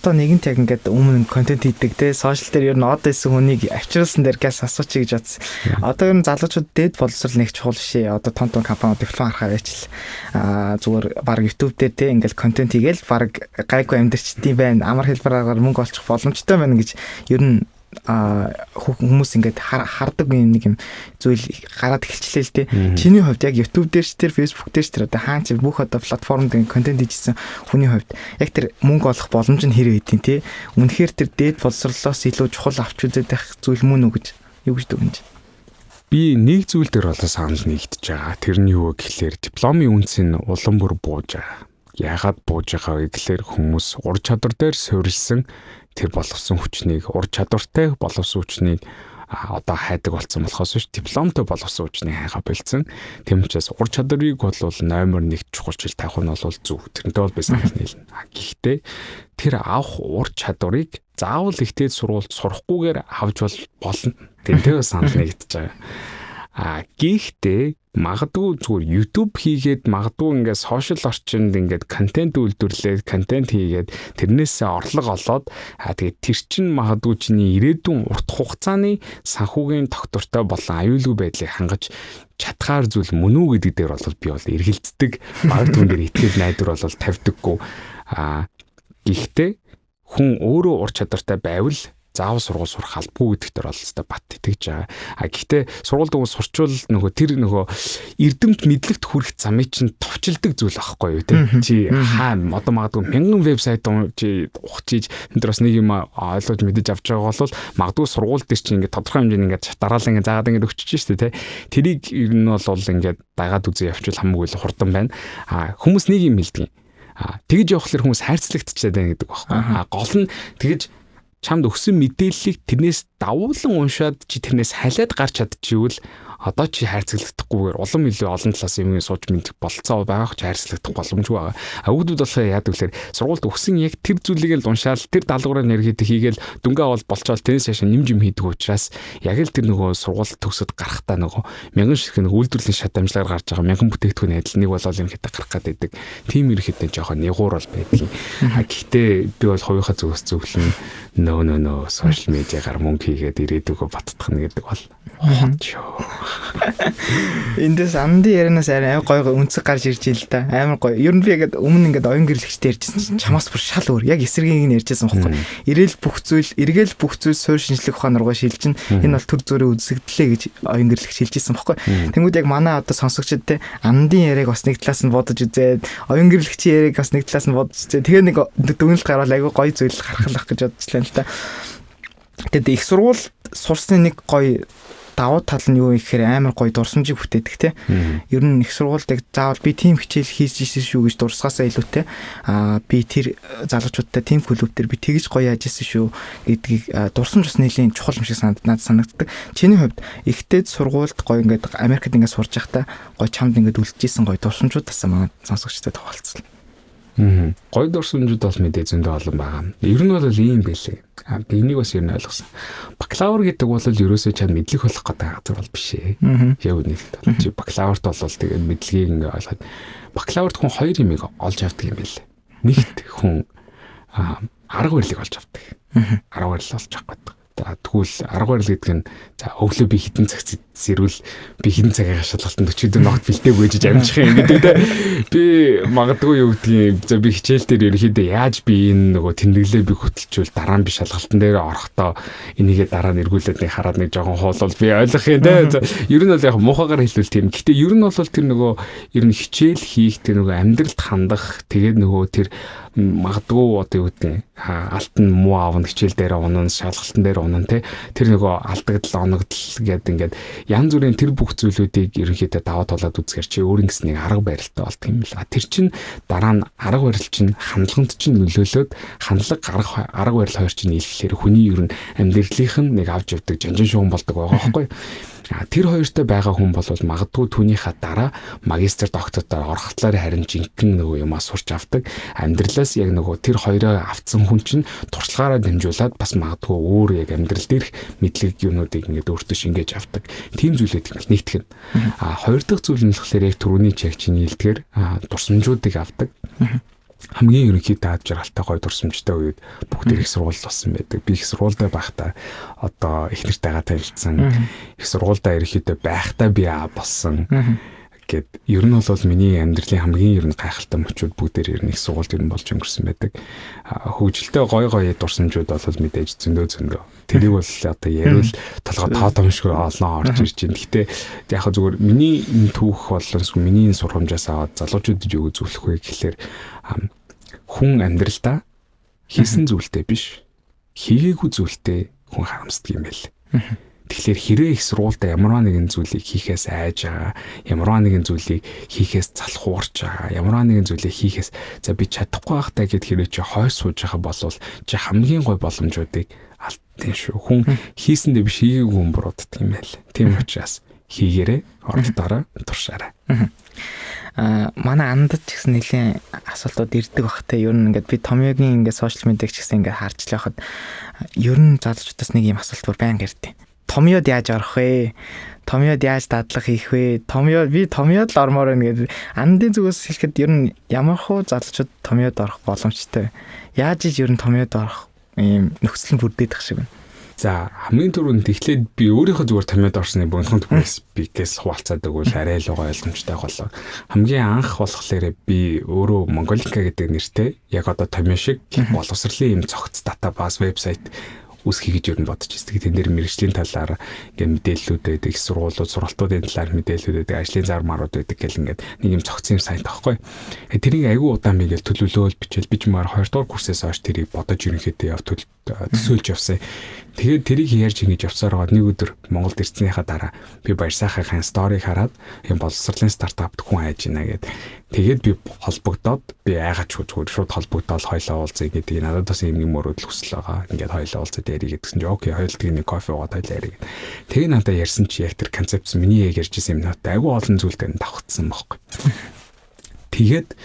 Одоо нэгэнт яг ингээд өмнө контент хийдэг те сошиал дээр ер нь од байсан хүнийг авчруулсан дээр газ асуучих гэж бодсон. Одоо ер нь залуучууд дээд боловсрол нэг чухал шээ. Одоо том компаниуд диплом харахаар ажил зүгээр баг YouTube дээр те ингээд контент хийгээл баг гайгүй амьдэрчдээ байна. Амар хэлбэрээр мөнгө олчих боломжтой байна гэж ер нь хүмүүс ингээд хардаг нэг юм зүйл гараад эхэлчихлээ л дээ. Чиний хувьд яг YouTube дээр ч тэр Facebook дээр ч тэр одоо хаан чи бүх одоо платформд контент хийжсэн хүний хувьд яг тэр мөнгө олох боломж нь хэрэг хэдийн те. Үнэхээр тэр дээд боловсролоос илүү чухал авч үзээд байх зүйл мөн үү гэж юу гэж дүгнэж. Би нэг зүйл дээр болоо санал нэгдэж байгаа. Тэр нь юу гэхээр дипломын үнц нь улам бүр бууж байгаа. Яагаад бууж байгаа вэ гэхээр хүмүүс ур чадвар дээр суурилсан тэр боловсон хүчнийг ур чадвартай боловсон хүчнийг одоо хайдаг болсон болохоос биш дипломтой боловсон хүчнийг хайгаа бэлдсэн. Тийм учраас ур чадварыг бол номер 1 чухалчил тавих нь бол зөв. Тэрнтэй бол би санал нийлнэ. Гэхдээ тэр авах ур чадварыг заавал ихтэй сургуульд сурахгүйгээр авч болно. Тэрнтэй санал нэгдэж байгаа. Гэхдээ магадгүй зүгээр YouTube хийгээд магадгүй ингээд сошиал орчинд ингээд контент үйлдвэрлээд контент хийгээд тэрнээсээ орлого олоод тэгээд тэр чин магадгүй чиний ирээдүйн урт хугацааны санхүүгийн тогтвортой болон аюулгүй байдлыг хангаж чадхаар зүйл мөн үү гэдэг дээр бол би бол эргэлздэг. Баг түн дээр итгэл найдвар бол тавьдаггүй. Гэхдээ хүн өөрөө ур чадвартай байвал заавал сургууль сурах албагүй гэдэгт бол өстой бат итгэж байгаа. Гэхдээ сургуульд хүмүүс сурчвал нөгөө тэр нөгөө эрдэмт мэдлэгт хүрэх замыг чинь товчилдаг зүйл байхгүй юу те. Чи одоо магадгүй 1000 вебсайт чи ухчиж энэ дээрс нэг юм ойлгож мэдэж авч байгаа бол магадгүй сургууль дээр чинь ингээд тодорхой хэмжээний ингээд дараалал ингээд заагаад ингээд өгчөж штэ те. Тэрийг ер нь бол ингээд дагаад үзээ явуул хамаагүй л хурдан байна. Хүмүүс нэг юм хэлдэг. Тэгж явахлаар хүмүүс хайрцагтчихад байна гэдэг байхгүй. Гол нь тэгж чамд өгсөн мэдээллийг тэрнээс давуулан уншаад чи тэрнээс халиад гарч чадчихвэл одоо чи хайрцаглагдахгүйгээр улам илүү олон талаас юм сууж мэдэх болцоо байгаах чи хайрцаглагдах боломжгүй байгаа. Өвгдүүд болохоор яадаг вэхээр сургуульд өгсөн яг тэр зүйлийг л уншаал тэр даалгавраа нэргээд хийгээл дүнгээ бол болчоод тэнэс шашаа нэмж юм хийдэг учраас яг л тэр нөгөө сургууль төгсөд гарахтаа нөгөө мянган ширхэг үйлдвэрлэлийн шат амжилгаар гарч байгаа мянган бүтээгдэхүүн адил нэг болол юм хэдэг гарах гэдэг. Тим ирэхэд жоохон нэгуур бол байдаг. Гэхдээ би бол хувийнхаа зүгээс зөвлөн нөө сошиал медиагаар мөнгө хийгээд ирээдүгөө баттах нь гэдэг бол эндээс амдын ярианаас арай гоё үнцэг гарч ирж ил та. Амар гоё. Ер нь би яг өмнө ингээд оюун гэрлэгчтэй ярьжсэн чинь чамаас бүр шал өөр. Яг эсэргийг нь ярьжсэн байхгүй. Эргээл бүх зүйл суурь шинжлэх ухаан руугаа шилжин. Энэ бол төр зүрийн үзэгдлээ гэж оюун гэрлэгч хэлжсэн байхгүй. Тэнгүүд яг манай одоо сонсогчдод те амдын яриаг бас нэг талаас нь бодож үзээд, оюун гэрлэгчийн яриаг бас нэг талаас нь бодож үзээд. Тэгээ нэг дүгнэлт гарвал айгүй гоё зүйл гаргах гэж бодчихлаа л та. Тэгээд их сургууль сурсны нэг гоё давуу тал нь юу гэхээр амар гоё дурсамжийг бүтээдэг те. Ер нь их сургуульд заавал би тим хичээл хийж ирсэн шүү гэж дурсгаасаа илүүтэй би тэр залуучуудтай тим клубтэр би тэгж гоё яаж ирсэн шүү гэдгийг дурсамж бас нэлийн чухал юм шиг надад санагддаг. Чиний хувьд ихтэй сургуульд гоё ингээд Америкт ингээд сурж байхдаа гоё чамд ингээд үлдчихсэн гоё дурсамжуудаас манай сонсогчтой тохиолдсон. Гоё дурсамжууд бол мэдээ зөндөө олон байгаа. Ер нь бол ийм байлээ. Би энийг бас ер нь ойлгосон. Бакалавр гэдэг бол ерөөсөө чад мэдлэг болох гэдэг газар бол биш ээ. Яг үнэхээр бол чи бакалаврт бол тэгээд мэдлэгийг ингээ ойлгоод бакалаврт хүн хоёр юмыг олж авдаг юм байлээ. Нэгт хүн арга барилыг олж авдаг. Арга барил олж авах гэдэг. Тэгвэл арга барил гэдэг нь за өглөө би хитэн цаг зэрвэл би хитэн цагийн шалгалтанд 40 ногт бэлтээ гүйж амжих юм гэдэг те. Би магадгүй юу гэдгийг за би хичээл дээр ерөөхдөө яаж би энэ нөгөө тэмдэглээ би хөтөлчүүл дараа нь би шалгалтан дээр орохдоо энийгээ дараа нь эргүүлээд нэг хараад нэг жоохон хуулбал би ойлгох юм те. Ер нь бол яг муухагаар хэлвэл тийм. Гэтэ ер нь бол тэр нөгөө ер нь хичээл хийх тэр нөгөө амьдралд хандах тэгээд нөгөө тэр магадгүй одоо юу гэдэг алтан муу аавн хичээл дээр унан шалгалтан дээр унан те тэр нөгөө алдагдал оногдол гэдэг ингээд янз бүрийн тэр бүх зүйлүүдийг ерөнхийдөө даваа толоод үзэхэр чи өөр ингэс нэг арга барилтай болт юм л. Тэр чин дараа нь арга барил чин хандлаганд чин нөлөөлөөд хандлага арга барил хоёр чин нийлэхээр хүний ер нь амьдралынх нь нэг авч явдаг жанжин шугам болдог байгаа байхгүй. Тэр хоёртой байгаа хүн бол магадгүй түүнийхээ дараа магистр доктороор орохтлоор харин жинхэнэ нөгөө юм сурч авдаг. Амьдралаас яг нөгөө тэр хоёроо авцсан хүн чинь туршлагаараа дамжуулаад бас магадгүй өөр яг амьдрал дээрх мэдлэг юмнуудыг ингээд өөртөө шингээж авдаг. Тийм зүйлүүд их нэгтгэн. Хоёр дахь зүйл нь болохоор яг түрүүний чиг чинь нийлдгээр дурсамжуудыг авдаг. Хамгийн ерөнхийдөө ад жаргалтай гоё дурсамжтай үед бүгд их сургууль болсон байдаг. Би их сургуультай байхдаа одоо их нартайгаа танилцсан. Их сургуультай ерөнхийдөө байхдаа би болсон. Гэт ер нь бол миний амьдралын хамгийн ер нь гайхалтай мөчүүд бүгдээр ер нь их сургуульд ер нь болж өнгөрсөн байдаг. Хөгжилтэй гоё дурсамжууд бол мэдээж зөндөө. Тэрийг бол одоо яриул толгой тоомшгүй олноо орж ирж байна. Гэхдээ яг зүгээр миний энэ түүх болон миний энэ сургамжаас аваад залуучуудад юу зөвлөх вэ гэхэлэр хүн амьдралдаа хийсэн зүйлтэй биш хийгээгүй зүйлтэй хүн харамсдаг юм байл. Тэгэхээр хэрэг их сургуультай ямарваа нэгэн зүйлийг хийхээс айж байгаа, ямарваа нэгэн зүйлийг хийхээс залхуурч байгаа, ямарваа нэгэн зүйлийг хийхээс за би чадахгүй байхдаа гэд хэрэг чи хойш сууж байгаа болвол чи хамгийн гой боломжуудыг алдсан шүү. Хүн хийсэндээ биш хийгээгүй хүн бурууддаг юм байл. Тийм учраас хийгээрээ ордоороо туршаарай. Манай андад ч гэсэн нэлийн асуултууд ирдэг багтай. Ер нь ингээд би Томьёогийн ингээд сошиал медиаг ч гэсэн ингээд харж л байхад ер нь залуучуудаас нэг юм асуулт бүр байнга ирдэг. Томьёод яаж орох вэ? Томьёод яаж дадлага хийх вэ? Би Томьёод л ормоор байна гэдэг. Андын зүгээс хэлэхэд ер нь ямар хуу залуучууд Томьёод орох боломжтой. Яаж иж ер нь Томьёод орох ийм нөхцөл нь бүрдээд их шиг байна. За хамгийн түрүүнд тэгэхээр би өөрийнхөө зүгээр Томьёод орсны бунхан түүнээс бигээс хуваалцаад өгвөл арай л гоо ойлгомжтой болоо. Хамгийн анх болохоор би өөрөө Монголика гэдэг нэртэй яг одоо Томьёо шиг боловсролын юм цогц датабаз вебсайт үүсгэх гэж ер нь бодож ирсэн. Тэн дээр мэргэжлийн талаар ингээд мэдээллүүд байдаг, сургуулиуд, сургалтуудын талаар мэдээллүүд байдаг, ажлын зармаарууд байдаг гэл ингээд нэг юм цогцсон сайт таахгүй. Тэрийг айгүй удаан би ингээд төлөвлөөл бичээл би ч маар 2 дугаар курсээс хойш тэрийг бодож ерөнхийдөө төсөөлж явсан. Тэгээд тэрийг ярьж ингэж явсаар байгаа нэг өдөр Монголд ирснийхаа дараа би баяр сайхахын сториг хараад юм боловсролын стартапт хүн хайж байна гэд. Тэгээд би холбогдоод би айгаад шууд холбогдоод хойлоо уулзъя гэдэг. Надад бас юм мөрөдөл хүсэл байгаа. Ингээд хойлоо уулзаад ярих гэдгсэн чинь окей хойлтгийн нэг кофе уугаад хойлоо ярих. Тэгээд надад ярьсан чи яг тэр концепц миний яг ярьжсэн юм надад айгүй олон зүйлтэй давхцсан байхгүй. Тэгээд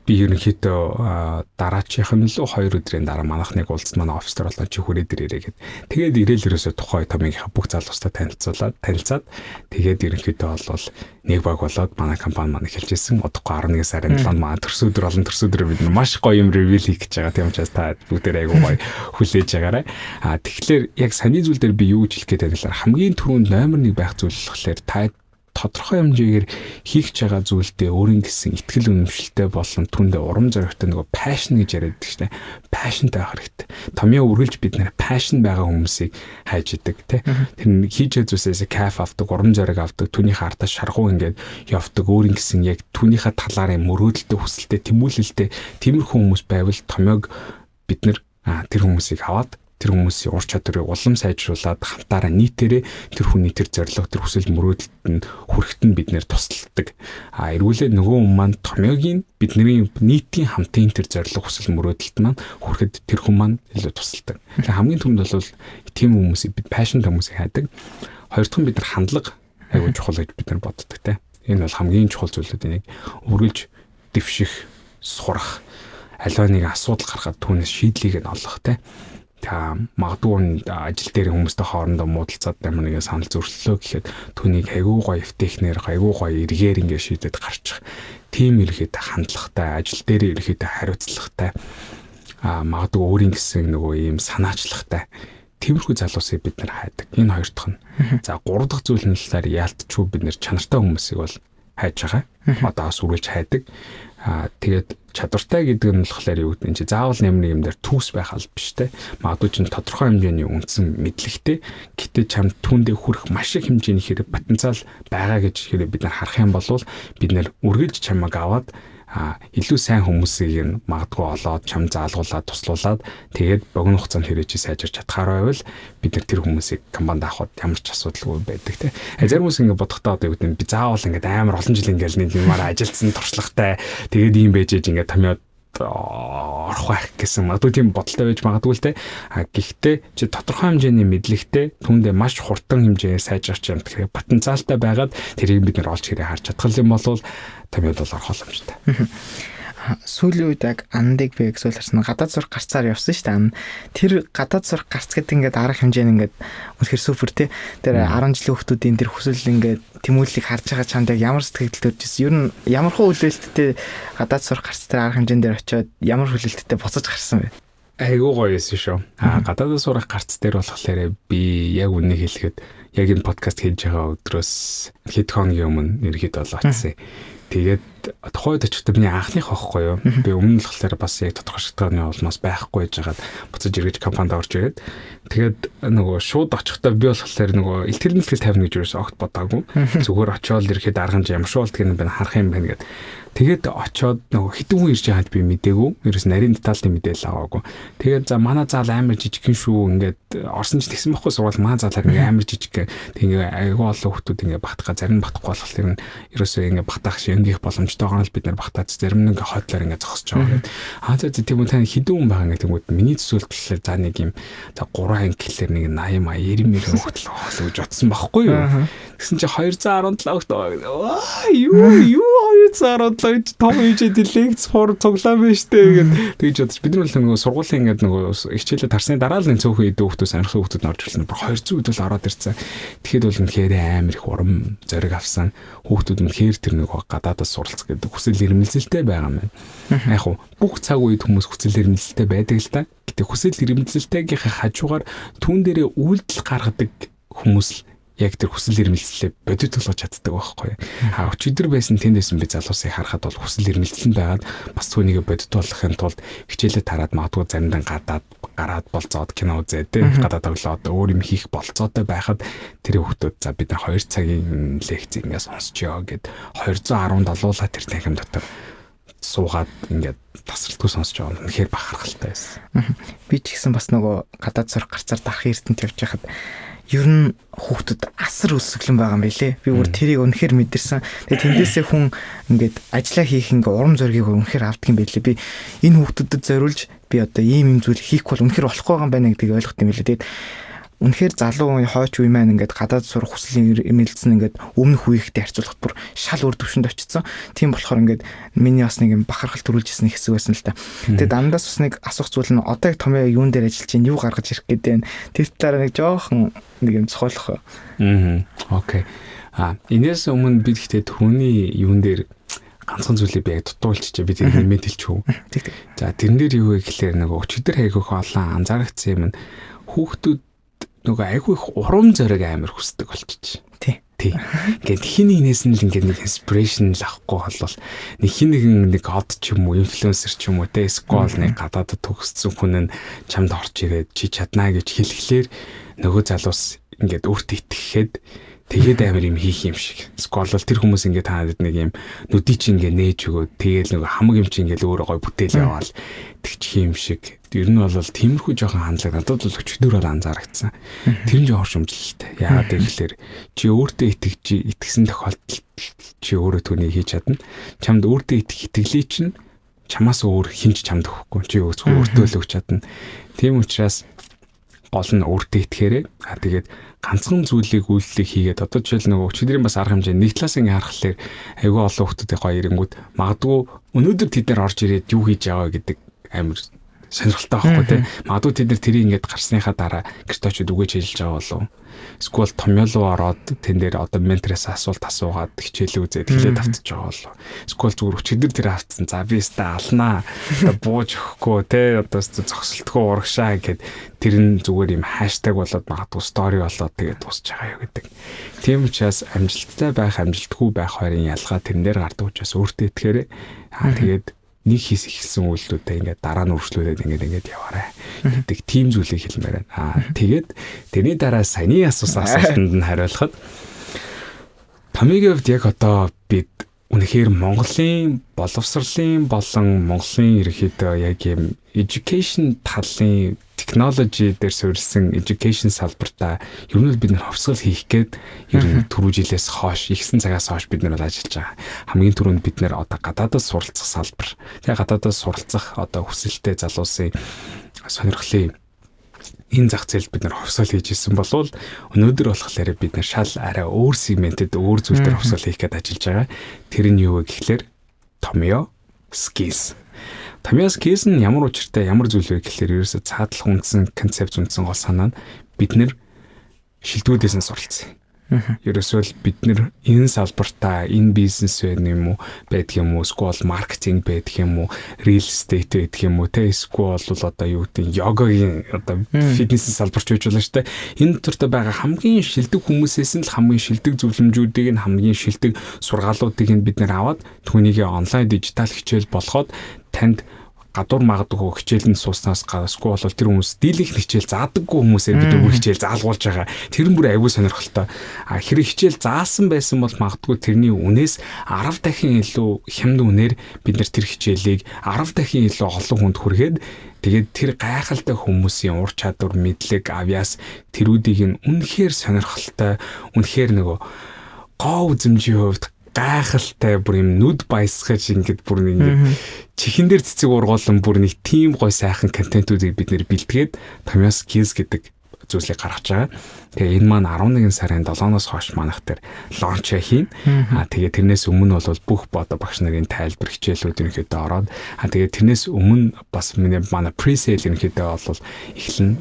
би ерөнхийдөө дараачихын л 2 өдрийн дараа манайхныг уулзсан манай офистер болоо чи хүрээ дээр ирээ гэд. Тэгээд ирээл ерөөсө тухай томынхаа бүх залуустай танилцаад тэгээд ерөнхийдөө бол нэг баг болоод манай компани маань эхэлжсэн. Одоогүй 11 сарын 7 маань төрсөдөр бид маш гоё юм ревил хийх гэж байгаа. Тийм учраас та бүгдээ айгуу гоё хүлээж байгаарай. Тэгэхээр яг саний зүйл дээр би юу гэж хэлэх гээд байлаа. Хамгийн түрүүнд номер 1 байх зүйл болохоор та тодорхой хэмжээгээр хийх байгаа зүйлдээ өөрийн гэсэн итгэл үнэмшилтэй болон түндэ урам зоригтой нөгөө passion гэж яриад байдаг шүү дээ. Passionтай байх хэрэгтэй. Томьёо үргэлж бид нэр passion байгаа хүмүүсийг хайж идэг тий. Тэр хийж үзсээс кайф авдаг, урам зориг авдаг, түүнийхээ артаа шаргуу ингээд явдаг өөрийн гэсэн яг түүнийхээ талаар мөрөөдөлтөй хүсэлтэй, тэмүүлэлтэй тиймэрхүү хүмүүс байвал томьёог бид нэр тэр хүмүүсийг аваад тэр хүмүүсийн ур чадварыг улам сайжруулад хамтаараа нийтээрээ тэр хүний тэр зорилго тэр хүсэл мөрөөдөлд нь хүрэхэд нь бид нэр тусалдаг. Эргүүлээ нөгөө хүн маань томьёогийн бидний нийтийн хамтын тэр зорилго хүсэл мөрөөдөлд маань хүрэхэд тэр хүн маань илүү тусалдаг. Тэгэхээр хамгийн түрүүнд бол тийм хүмүүсийг бид passion хүмүүсийг хайдаг. Хоёр дахь нь бид нар хандлага аягүй чухал гэж бид нар боддог те. Энэ бол хамгийн чухал зүйлүүдийн нэг үргэлж дэвших, сурах, аливаа нэг асуудал гарахад түүнээс шийдлийг нь олох те. Та магадгүй ажил дээр хүмүүстэй хоорондоо муудалцаад ямар нэгэн санал зөрчлөө гэхэд түүнийг айгүй гоё техникээр айгүй гоё эргээр ингэ шийдэд гарчих. Тим ерөөхдөө хандлагатай, ажил дээр ерөөхдөө хариуцлагатай магадгүй өөрийн гэсэн нөгөө ийм санаачлагтай тиймэрхүү залуусыг бид нар хайдаг. Энэ хоёр дахь нь. За гурав дахь зүйл нь болохоор яалтчгүй бид нар чанартай хүмүүсийг бол хайж байгаа. Одоо бас үргэлж хайдаг. Тэгээд чадвартай гэдэг нь болохоор юу гэдэг нь чи заавал нэмэр юм дээр түүс байх аль биш те. Магадгүй ч тодорхой хэмжээний үндсэн мэдлэгтэй. Гэтэ чамд түүндээ хүрэх маш их хэмжээний хэрэг потенциал байгаа гэж хэрэг бид нар харах юм бол бид нар үргэлж чамайг аваад илүү сайн хүмүүсийг магадгүй олоод чам заалгуулад туслуулад тэгээд богино хугацаанд хэрэгжиж сайжирч чадхаар байвал бид нар тэр хүмүүсийг компанид авахд ямар ч асуудалгүй байдаг те. Зарим хүмүүс ингэ бодохдоо одоо юу гэдэг нь би заавал ингэ амар олон жил ингээл нэг юмараа ажилтсан туршлагатай тэгээд ийм байж ингээ томьёод орох байх гэсэн магадгүй тийм бодолтой байж магадгүй л те. Гэхдээ чи тодорхой хэмжээний мэдлэгтэй түүндээ маш хурдан хэмжээгээр сайжирч юм тэгэхээр потенциалтай байгаад тэрийг бид нар олж хэрэг харж чадхал юм бол томьёод бол орох боломжтой. Сүүлийн үед яг андыг би эксүүл харсан гадаад сурах гарцаар явсан шүү дээ. Тэр гадаад сурах гарц гэдэг ингээд арга хэмжээ нь ингээд үнэхээр супер тий. Тэр 10 жилийн хүүхдүүдийн тэр хүсэл ингээд тэмүүллийг харж байгаа чамд яг ямар сэтгэл төржсэн. Ер нь ямархуу хүлээлттэй гадаад сурах гарц тэр арга хэмжээнд дээр очиод ямар хүлээлттэй буцаж гарсан бэ? Айгуу гоё юмсэн шүү. Гадаад сурах гарц дээр болохоор би яг үнийг хэлэхэд яг энэ подкаст хийж байгаа өдрөөс хэд хоногийн өмнө ерөөд бол очсон. Тэгээд тухайд очихдоо миний анхных байхгүй юу. Би өмнө нь болохоор бас яг тодорхой шалтгааны улмаас байхгүй гэж хагаад буцаж эргэж компанид орж ирээд тэгээд нөгөө шууд очихдоо би болохоор нөгөө илтгэл мэлтгэл тавина гэж юусэн огт бодоагүй. Зүгээр очиод ирэхэд арга хэмжээ ямар шуулдаг юм бэ харах юм байна гэдэг. Тэгээд очиод нөгөө хитэн хүн ирж байгаад би мэдээгүй. Ерөөс нарийн детальтай мэдээлэл аваагүй. Тэгээд за манай заал амар жижигхэн шүү. Ингээд орсон ч тэгсэн байхгүй сургууль манай заалаар ингээ амар жижиг. Тэгээ айгүй олон хүмүүс ингээ багтахаа зарим багтахгүй болохоор ер нь ерөөсөө ингээ багтаах шингийх боломжтойгоор л бид нар багтаад зарим нэг хойдлоор ингээ зогсож байгаа гэдэг. За тийм үү тань хитэн хүн байгаа гэдэг нь миний төсөөлт болохоор за нэг юм за 3 анги гэхэлэр нэг 80 90 хүүхдэл хоол гэж бодсон байхгүй юу. Тэгсэн чи 217 хүүхдэл юу 217 том хэмжээд лекц фор цуглаан байна штэ гэж бодож бид нар л нөгөө сургуулийн ингээд нөгөө хичээлээ тарсны дараа л нэг цөөхөн идэх хүүхдүүд сонирхсан хүүхдүүд орж ирсэн. 200 хэд бол ороод ирсэн. Тэгэхэд бол үнэхээр амар их урам зориг авсан. Хүүхдүүд үнэхээр тэр нөгөө гадаадас суралц гэдэг хүсэл эрмэлзэлтэй байгаа юм байна. Яг хуу бүх цаг үед хүмүүс хүсэл эрмэлзэлтэй байдаг л та. Гэтэ хүсэл эрмэлзэлтэйгийнхээ хажуугаар түүн дээрээ үйлдэл гаргадаг хүмүүс л яг тэр хүсэл эрмэлзлээ бодит болгож чаддаг байхгүй. Өчигдөр байсан тэндээсэн би залуусыг харахад бол хүсэл эрмэлзэл байгаад бас түүнийг бодит болгохын тулд хичээлээ тараад магадгүй заримдаа гараад болцоод кино үзээд гадаад тоглоод өөр юм хийх болцоотой байхад тэр хүүхдүүд за бид нар 2 цагийн лекц ингэ сонсчоо гэд 217-ла тэр танхим дотор суугаад ингээд тасралтгүй сонсож байгаа нь үнэхээр бахархалтай байсан. Би ч гэсэн бас нөгөө гадаад сурах гарцаар дарах эрдэнэт явж байхад ер нь хүүхдүүд асар өсөглөн байгаа юм билэ. Би бүр тэрийг үнэхээр мэдэрсэн. Тэгээ тэндээсээ хүн ингээд ажиллаа хийх ингээ урам зориг үнэхээр авдаг юм билэ. Би энэ хүүхдүүдэд зориулж би одоо ийм зүйл хийх бол үнэхээр болохгүй байгаа юм байна гэдгийг ойлгох юм билэ. Тэгээд үнэхээр залуу үе хойч үе маань ингээд гадаад сурах хүслийн эмээлцэн ингээд өмнөх үеийнхтэй харьцуулахад бүр шал өөр төвшөнд очсон. Тийм болохоор ингээд миний бас нэг юм бахархал төрүүлжсэн хэсэг байсан л та. Тэгээд дандаас бас нэг асуух зүйл нь одоо яг Томьёо юун дээр ажиллаж чинь юу гаргаж ирэх гээд байна. Тэр талаараа нэг жоохон нэг юм цохолох. Окей. Энэс өмнө бид ихтэй түүний юун дээр ганцхан зүйлийг би яг дутуулчих би тэр нэмээд хэлчихв. За тэрэн дээр юу вэ гэхээр нэг өчигдөр хайгүйх олон анзаарчихсан юм нь хүүхдүүд нөгөө айгүй их урам зориг амар хүсдэг болчих. Тий. Ингээд хин нэгнээс нь л ингээд нэг инспирэшн л авахгүй болвол нэг хин нэг од ч юм уу инфлюенсер ч юм уу те скол нэг гадаадд төгссөн хүн нь чамд орж ирээд чи чаднаа гэж хэлэхлээр нөгөө залуус ингээд өөртөө итгэхэд тэгээд амар юм хийх юм шиг. Скол бол тэр хүмүүс ингээд таадад нэг юм нүдий чи ингээд нээж өгөө тэгээд нөгөө хамаг юм чи ингээд өөрөө гой бүтээл яваал тэгчих юм шиг. Ер нь бол тиймэрхүү жоохон хандлага надад бол өчигдөр бол анзаарчихсан. Тэр нь жоохон шүмжлэлтэй. Яагаад гэвэл чи өөртөө итгэсэн тохиолдолд чи өөрөө түүнийг хийж чадна. Чамд өөртөө итгэлээ чинь чамаас өөр хинч чамд өгөхгүй. Чи өөртөө л өгч чадна. Тийм учраас гол нь өөртөө итгэхээрээ тэгээд ганцхан зүйлийг үйлдэлийг хийгээд одоо жишээл нөгөө өчигдрийн бас арга хэмжээ нэг талаас ингээ харахаар айгүй олон хүмүүстэй гоё ирэнгүүд магадгүй өнөөдөр тэд нар орж ирээд юу хийж яваа гэдэг амар сонирхолтой байхгүй тий. Магадгүй тэд нар тэрийг ингээд гарсныхаа дараа гэрт очиод үгэж хэлж байгаа болов. Эсвэл Томьёо руу ороод тэн дээр одоо менторээс асуулт асуугаад хичээлээ үзээд хэлээд автчих байгаа болов. Эсвэл зүгээр өчигдөр тэр автсан. За би өстө алнаа. Одоо бууж өгөхгүй тий. Одоо өстө зогсолтгүй урагшаа гэхэд тэр нь зүгээр юм хаштаг болоод магадгүй стори болоод тэгээд дуусч байгаа юу гэдэг. Тийм учраас амжилттай байх, амжилтгүй байх хоёрын ялгаа тэрэн дээр гардаг учраас өөртөө итгэхээрээ тэгээд нэг хийсэн үйлдэлүүдээ ингээд дараа нь өргөжлүүлээд ингээд яваарай гэдэг тийм зүйлийг хэлмээр байна. Тэгээд тэрний дараа саяны асуултанд нь хариулахад Томьёогийн хувьд яг одоо бид үнэхээр Монголын боловсролын болон Монголын ерөнхийдөө яг юм education талын технологи дээр суурилсан education салбартаа ер нь бид нар хувьсгал хийх гээд ер нь түрүү жилээс хойш ихсэн цагаас хойш бид нар ажиллаж байгаа. Хамгийн түрүүнд бид нар одоо гадаадд суралцах салбар. Тэгээ гадаадд суралцах одоо хүсэлтэй залуусын сонирхлын энэ зах зээлд бид нар хувьсгал хийж исэн болвол өнөөдөр болохоор бид нар шал арай өөр сегментэд өөр зүйл дээр хувьсгал хийх гээд ажиллаж байгаа. Тэр нь юу вэ гэхээр Томьёо Skills. Томьёо Skills нь ямар учиртай ямар зүйл вэ гэхээр ерөөсө цаадлах үндсэн концепц үндсэн гол санаа нь бид нэр шилдэгүүдээс нь суралцсан. Ерөөсөө л бид нэр энэ салбартаа энэ бизнес байх юм уу байдаг юм уу эсвэл маркетинг байдаг юм уу real estate байдаг юм уу те эсвэл бол одоо юу гэдэг йогагийн одоо фитнес салбарч байж болно шүү дээ. Энэ төртөө байгаа хамгийн шилдэг хүмүүсээс нь л хамгийн шилдэг зөвлөмжүүдийг нь хамгийн шилдэг сургаалуудыг нь бид нэр аваад түүнийг онлайн дижитал хичээл болгоод танд гадуур магадгүй хичээлэнд сууснаас гарахгүй бол тэр хүмүүс дийлэнх хичээл заадаггүй хүмүүсээр бид өөр хичээл заалгуулж байгаа. Тэр нь бүр аягүй сонирхолтой. Хэрэг хичээл заасан байсан бол магадгүй тэрний үнээс 10 дахин илүү хямд үнээр бид нар тэр хичээлийг 10 дахин илүү олон хүнд хүргээд тэгээд тэр гайхалтай хүмүүсийн ур чадвар, мэдлэг, авьяас тэрүүдийг нь үнэхээр сонирхолтой, үнэхээр нөгөө гоо үзэмжийн хувьд гайхалтай бүр юм нүд баясгаж ингээд бүр нэг чихэн дээр цэцэг ургуулсан бүр нэг тийм гой сайхан контентуудыг бид нэр бэлтгээд Tомьёо Skills гэдэг зүйлийг гаргаж байгаа. Тэгээ энэ маань 11 сарын 7-оос хойш манайх дээр лонч хийн. Тэгээ тэрнээс өмнө бол бүх бод багш нарын тайлбар хичээлүүд ерөнхийдөө ороод тэгээ тэрнээс өмнө бас манай pre-sale ерөнхийдөө бол эхлэн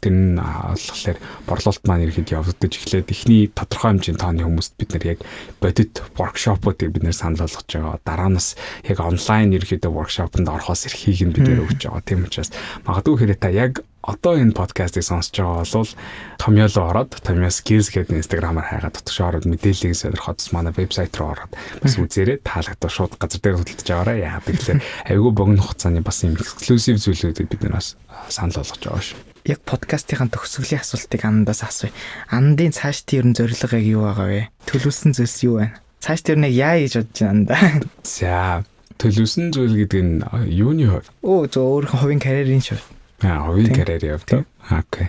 тэр нь болохоор борлуулалт маань ерөнхийдөө явагдаж эхлээд эхний тодорхой хэмжээний тооны хүмүүст бид нар яг бодит workshop-уудыг бид нар санал болгож байгаа. Дараа нь яг онлайн ерөнхийдөө workshop-нд орохоос эрхийг нь бид нэр өгч байгаа. Тийм учраас магадгүй хэрэг та яг одоо энэ подкастыг сонсож байгаа бол Томьёо руу ороод Tомьёо Skills гэдэг инстаграмаар хайгаад дотгошоо ороод мэдээллийг сонирхоод манай вебсайт руу ороод бас үзээрэй. Таалагдвал шууд газар дээр хөдөлж аваарай. Яа гэвэл айгүй богино хугацааны бас юм эксклюзив зүйлүүдийг бид нар бас санал болгож байгаа шүү. Яг подкастын төгсгөлийн асуултыг Анандаас асууя. Анандын цаашдын ерөн зорилго яг юу байгаа вэ? Төлөвлөсөн зүйлс юу байна? Цаашдын ер нь яа гэж бодож байна да? За төлөвсөн зүйл гэдэг нь юуны хувь? Зөв өөрийнхөө хувийн карьерийн хувь. Хувийн карьерийн хувь. Окей.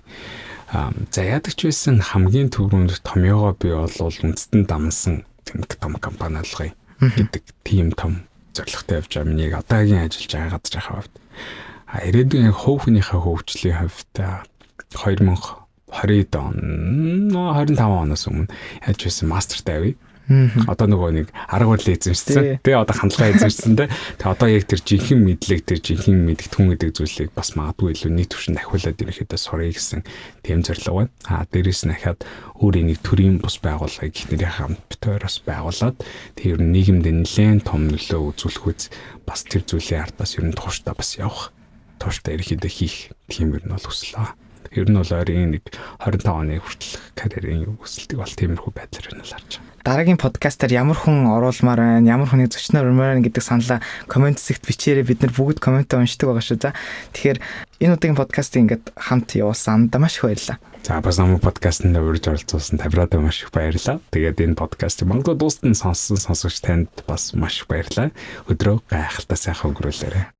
За яадаг ч байсан хамгийн түрүүнд томьёогоо бий болвол үндэстэн дамсан тэмдэг том компани болгоё гэдэг тийм том зорилготой явж байгаа. Миний одоогийн ажиллаж байгаа гадаж байгаа хувьд. Ирээдүйн хувь хүнийхээ хөгжлийн хувьд 2020 он 25 оноос өмнө яаж байсан мастертай авъя. Одоо нөгөө нэг арга барилаа эзэмшсэн. Тэгээ одоо хандлага эзэмшсэн те. Тэгээ одоо яг тэр жинхэнэ мэдлэг тэр жинхэнэ мэдгэтгүн гэдэг зүйлийг бас магадгүй илүү нийт түвшинд ахиулаад ерөнхийдөө сурах гэсэн тийм зорилго байна. Дээрээс нь ахаад өөрийн нэг төрийн бус байгууллагыг ихнэрийн хамт битүүрээс байгуулад тэр нийгэмд нэлээд том нөлөө үзүүлэх үз бас тэр зүйлийн ард бас ер нь тууштай бас явах. Тууштай ерөнхийдөө хийх тийм ер нь бол хүслээ. Ер нь бол ойрын нэг 25 оны хүртэлх карьерийн өсөлтийг бол тиймэрхүү байдлаар нь л харж байгаа. Дараагийн подкастаар ямар хүн оруулмаар байна, ямар хүнийг зочноор урмаар байна гэдэг саналаа комент зэгт бичээрэй. Бид нар бүгд комментээ уншдаг байгаа шүү. За тэгэхээр энэ удаагийн подкастыг ингээд хамт явуулсан маш их баярлалаа. За бас намайг подкастт урьж оролцуулсан Тавирада маш их баярлалаа. Тэгээд энэ подкастыг магадгүй дуустал сонссон сонсогч танд бас маш их баярлалаа. Өдрөө гайхалтай сайхан өнгөрүүлээрэй.